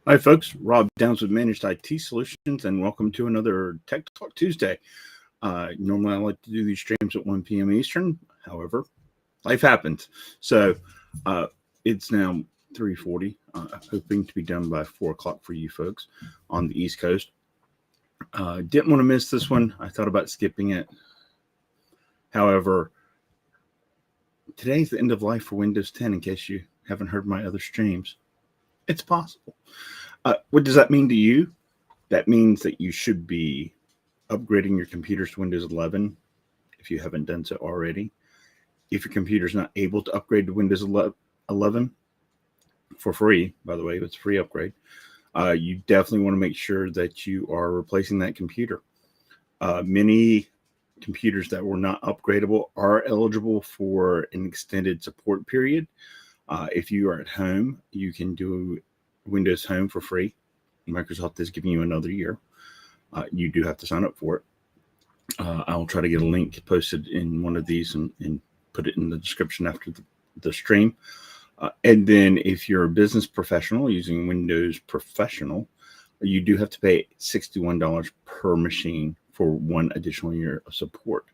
Hi, folks. Rob Downs with Managed IT Solutions, and welcome to another Tech Talk Tuesday. Normally, I like to do these streams at 1 p.m. Eastern. However, life happens. So it's now 3:40, hoping to be done by 4 o'clock for you folks on the East Coast. Didn't want to miss this one. I thought about skipping it. However, today's the end of life for Windows 10, in case you haven't heard my other streams. It's possible. What does that mean to you? That means that you should be upgrading your computers to Windows 11 if you haven't done so already. If your computer is not able to upgrade to Windows 11 for free, by the way, it's a free upgrade, you definitely want to make sure that you are replacing that computer. Many computers that were not upgradable are eligible for an extended support period. If you are at home, you can do Windows Home for free. Microsoft is giving you another year. You do have to sign up for it. I'll try to get a link posted in one of these and put it in the description after the stream. And then if you're a business professional using Windows Professional, you do have to pay $61 per machine for one additional year of support.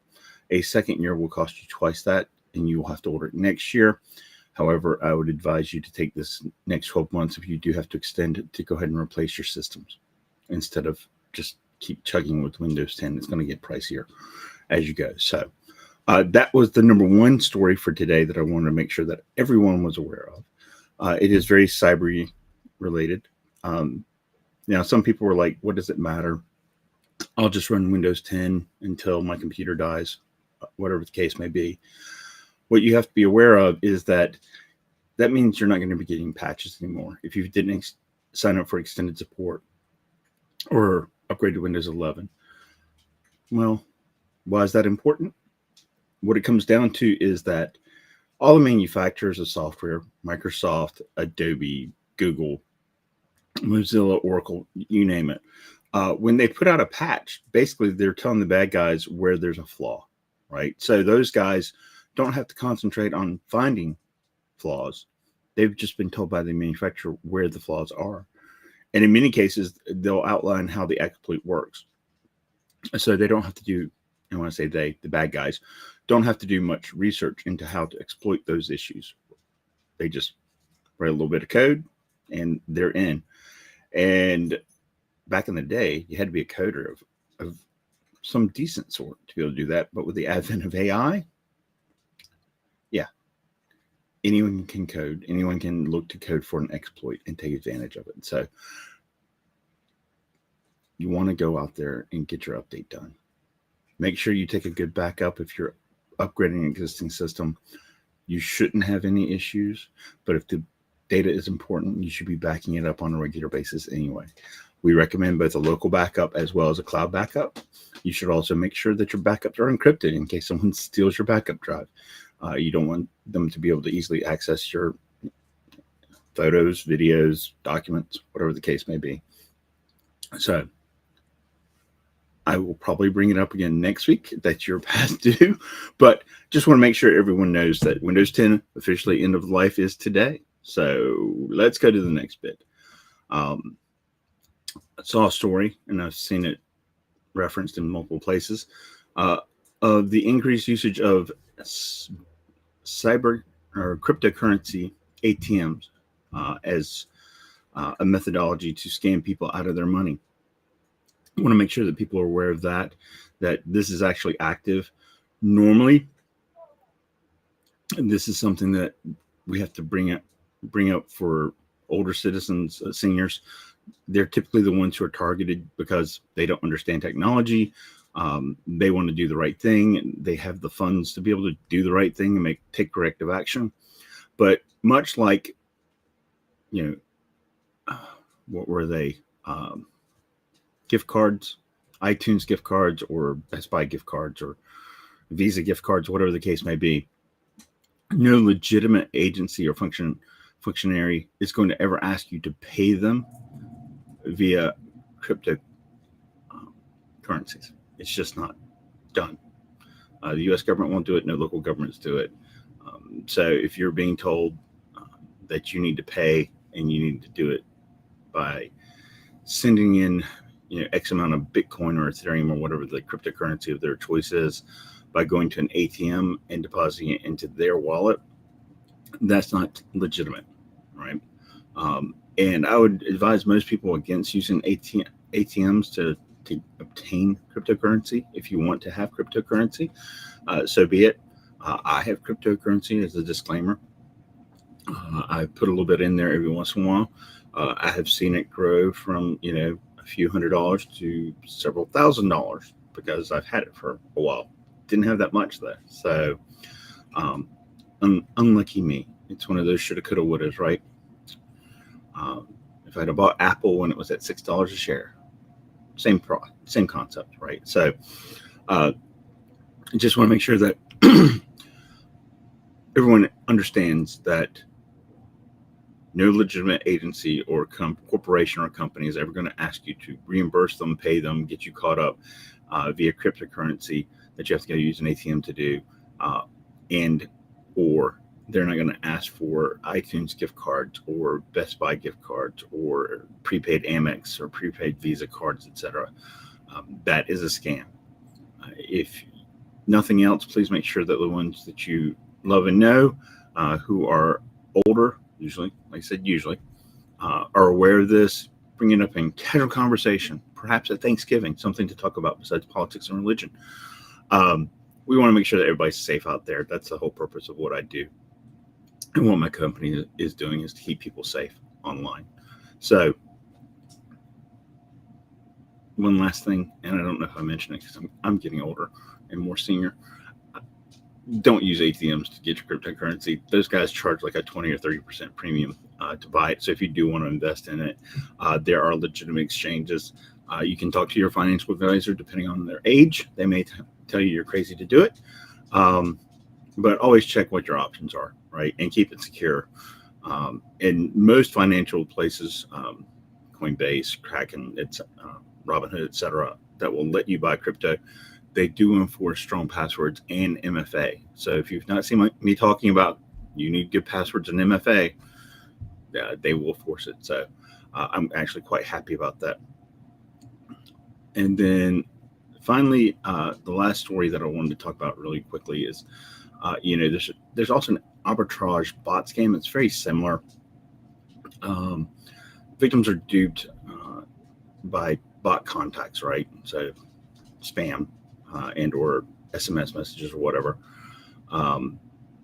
A second year will cost you twice that, and you will have to order it next year. However, I would advise you to take this next 12 months if you do have to extend it to go ahead and replace your systems instead of just keep chugging with Windows 10. It's going to get pricier as you go. So that was the number one story for today that I wanted to make sure that everyone was aware of. It is very cyber related. Now, some people were like, what does it matter? I'll just run Windows 10 until my computer dies, whatever the case may be. What you have to be aware of is that means you're not going to be getting patches anymore. If you didn't sign up for extended support or upgrade to Windows 11. Well, why is that important? What it comes down to is that all the manufacturers of software, Microsoft, Adobe, Google, Mozilla, Oracle, you name it, when they put out a patch, basically they're telling the bad guys where there's a flaw, right? So those guys don't have to concentrate on finding flaws. They've just been told by the manufacturer where the flaws are. And in many cases, they'll outline how the exploit works. So they don't have to do, and when I say they, the bad guys, don't have to do much research into how to exploit those issues. They just write a little bit of code and they're in. And back in the day, you had to be a coder of some decent sort to be able to do that. But with the advent of AI, yeah, anyone can code. Anyone can look to code for an exploit and take advantage of it. So you want to go out there and get your update done. Make sure you take a good backup. If you're upgrading an existing system, you shouldn't have any issues. But if the data is important, you should be backing it up on a regular basis anyway. We recommend both a local backup as well as a cloud backup. You should also make sure that your backups are encrypted in case someone steals your backup drive. You don't want them to be able to easily access your photos, videos, documents, whatever the case may be. So I will probably bring it up again next week. That's your past due. But just want to make sure everyone knows that Windows 10 officially end of life is today. So let's go to the next bit. I saw a story, and I've seen it referenced in multiple places, of the increased usage of cyber or cryptocurrency ATMs as a methodology to scam people out of their money. I want to make sure that people are aware of that this is actually active. Normally, this is something that we have to bring up for older citizens, seniors. They're typically the ones who are targeted because they don't understand technology. They want to do the right thing, and they have the funds to be able to do the right thing and take corrective action. But much like, what were they? Gift cards, iTunes gift cards, or Best Buy gift cards, or Visa gift cards, whatever the case may be. No legitimate agency or functionary is going to ever ask you to pay them via crypto currencies. It's just not done. The U.S. government won't do it. No local governments do it. So if you're being told that you need to pay and you need to do it by sending in X amount of Bitcoin or Ethereum or whatever the cryptocurrency of their choice is by going to an ATM and depositing it into their wallet. That's not legitimate, right? And I would advise most people against using ATMs to obtain cryptocurrency. If you want to have cryptocurrency, so be it. I have cryptocurrency as a disclaimer. I put a little bit in there every once in a while. I have seen it grow from, a few $100s to several $1,000s because I've had it for a while. Didn't have that much though. So, unlucky me. It's one of those shoulda, coulda, wouldas, right? If I'd have bought Apple when it was at $6 a share, same concept, right? So, I just want to make sure that everyone understands that no legitimate agency or corporation or company is ever going to ask you to reimburse them, pay them, get you caught up via cryptocurrency that you have to go use an ATM to do, or they're not going to ask for iTunes gift cards or Best Buy gift cards or prepaid Amex or prepaid Visa cards, etc. That is a scam. If nothing else, please make sure that the ones that you love and know who are older, usually, like I said, are aware of this. Bring it up in casual conversation, perhaps at Thanksgiving, something to talk about besides politics and religion. We want to make sure that everybody's safe out there. That's the whole purpose of what I do. And what my company is doing is to keep people safe online. So one last thing, and I don't know if I mentioned it because I'm getting older and more senior. Don't use ATMs to get your cryptocurrency. Those guys charge like a 20 or 30% premium to buy it. So if you do want to invest in it, there are legitimate exchanges. You can talk to your financial advisor depending on their age. They may tell you you're crazy to do it. But always check what your options are, right? And keep it secure. In most financial places, Coinbase, Kraken, Robinhood, etc., that will let you buy crypto, they do enforce strong passwords and MFA. So if you've not seen me talking about you need good passwords and MFA, they will force it. So I'm actually quite happy about that. And then finally, the last story that I wanted to talk about really quickly is, there's also an arbitrage bot scam. It's very similar. Victims are duped by bot contacts, right? So spam and or SMS messages or whatever. And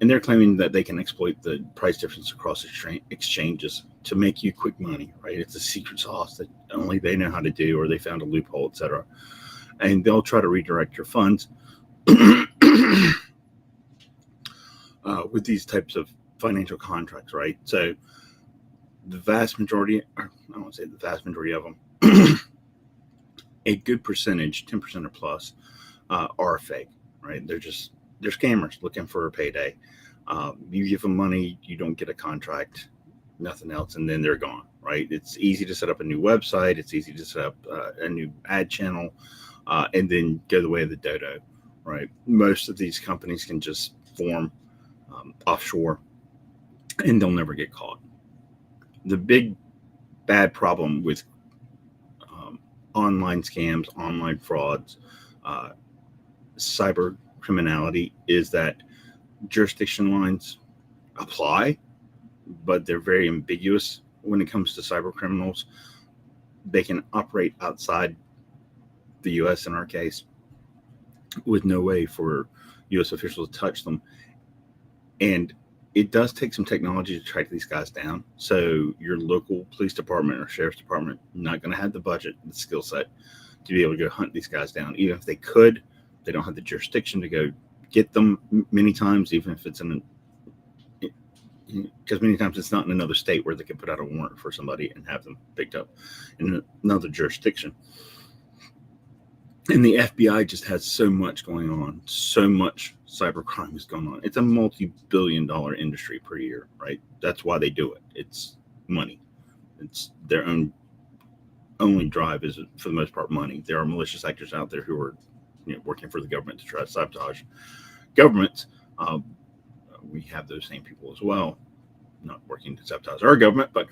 they're claiming that they can exploit the price difference across exchanges to make you quick money, right? It's a secret sauce that only they know how to do, or they found a loophole, etc. And they'll try to redirect your funds with these types of financial contracts, right? So the vast majority, or I won't say the vast majority of them, a good percentage, 10% or plus, are fake, right? They're scammers looking for a payday. You give them money, you don't get a contract, nothing else, and then they're gone, right? It's easy to set up a new website. It's easy to set up a new ad channel and then go the way of the dodo, right? Most of these companies can just form offshore and they'll never get caught. The big bad problem with online scams, online frauds, cyber criminality is that jurisdiction lines apply, but they're very ambiguous when it comes to cyber criminals. They can operate outside the U.S. in our case with no way for U.S. officials to touch them. And it does take some technology to track these guys down. So your local police department or sheriff's department not going to have the budget, the skill set to be able to go hunt these guys down. Even if they could, they don't have the jurisdiction to go get them many times, even if it's because many times it's not in another state where they can put out a warrant for somebody and have them picked up in another jurisdiction. And the FBI just has so much going on, so much cyber crime is going on. It's a multi-billion-dollar industry per year, right? That's why they do it. It's money. It's their only drive is, for the most part, money. There are malicious actors out there who are working for the government to try to sabotage governments. We have those same people as well, not working to sabotage our government, but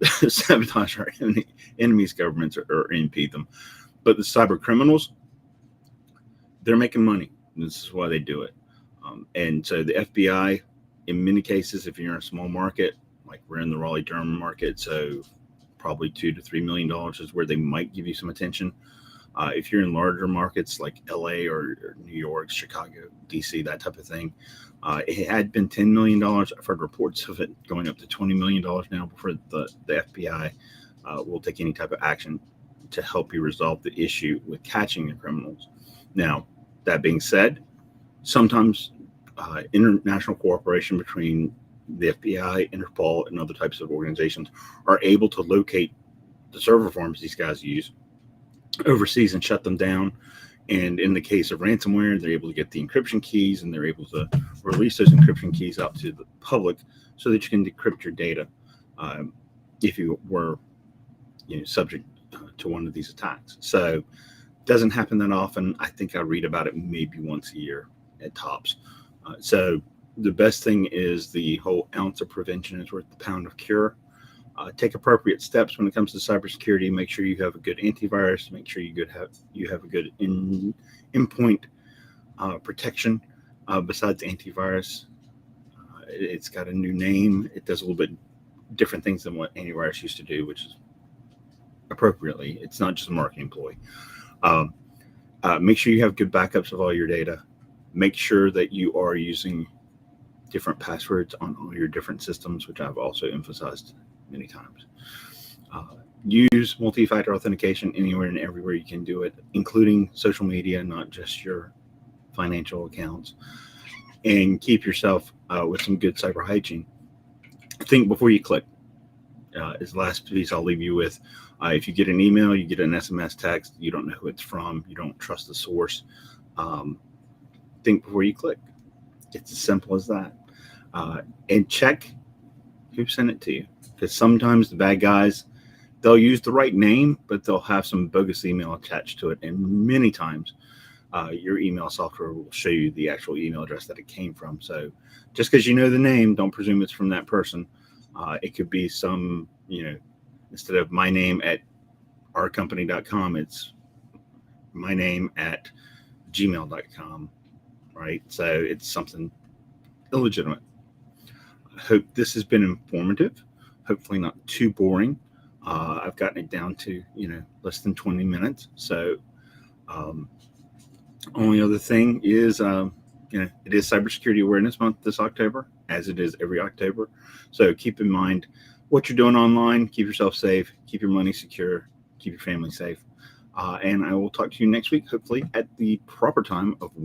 sabotage our enemies' governments or impede them. But the cyber criminals, they're making money. This is why they do it. And so the FBI, in many cases, if you're in a small market, like we're in the Raleigh-Durham market, so probably $2 to $3 million is where they might give you some attention. If you're in larger markets like LA or New York, Chicago, DC, that type of thing, it had been $10 million. I've heard reports of it going up to $20 million now before the FBI will take any type of action to help you resolve the issue with catching the criminals. Now, that being said, sometimes international cooperation between the FBI, Interpol, and other types of organizations are able to locate the server farms these guys use overseas and shut them down. And in the case of ransomware, they're able to get the encryption keys, and they're able to release those encryption keys out to the public so that you can decrypt your data if you were subject to one of these attacks. So it doesn't happen that often. I think I read about it maybe once a year at tops. So the best thing is the whole ounce of prevention is worth the pound of cure. Take appropriate steps when it comes to cybersecurity. Make sure you have a good antivirus. Make sure you have a good endpoint protection. Besides antivirus, it's got a new name. It does a little bit different things than what antivirus used to do, which is appropriately. It's not just a marketing ploy. Make sure you have good backups of all your data. Make sure that you are using different passwords on all your different systems, which I've also emphasized many times. Use multi-factor authentication anywhere and everywhere you can do it, including social media, not just your financial accounts. And keep yourself with some good cyber hygiene. Think before you click. Is the last piece I'll leave you with. If you get an email, you get an SMS text, you don't know who it's from, you don't trust the source, think before you click. It's as simple as that. And check who sent it to you. Because sometimes the bad guys, they'll use the right name, but they'll have some bogus email attached to it. And many times your email software will show you the actual email address that it came from. So just because you know the name, don't presume it's from that person. It could be some, instead of my name at ourcompany.com, it's my name at gmail.com, right? So it's something illegitimate. I hope this has been informative, hopefully not too boring. I've gotten it down to, less than 20 minutes. So only other thing is, it is Cybersecurity Awareness Month this October, as it is every October. So keep in mind what you're doing online. Keep yourself safe. Keep your money secure. Keep your family safe. And I will talk to you next week, hopefully at the proper time of 1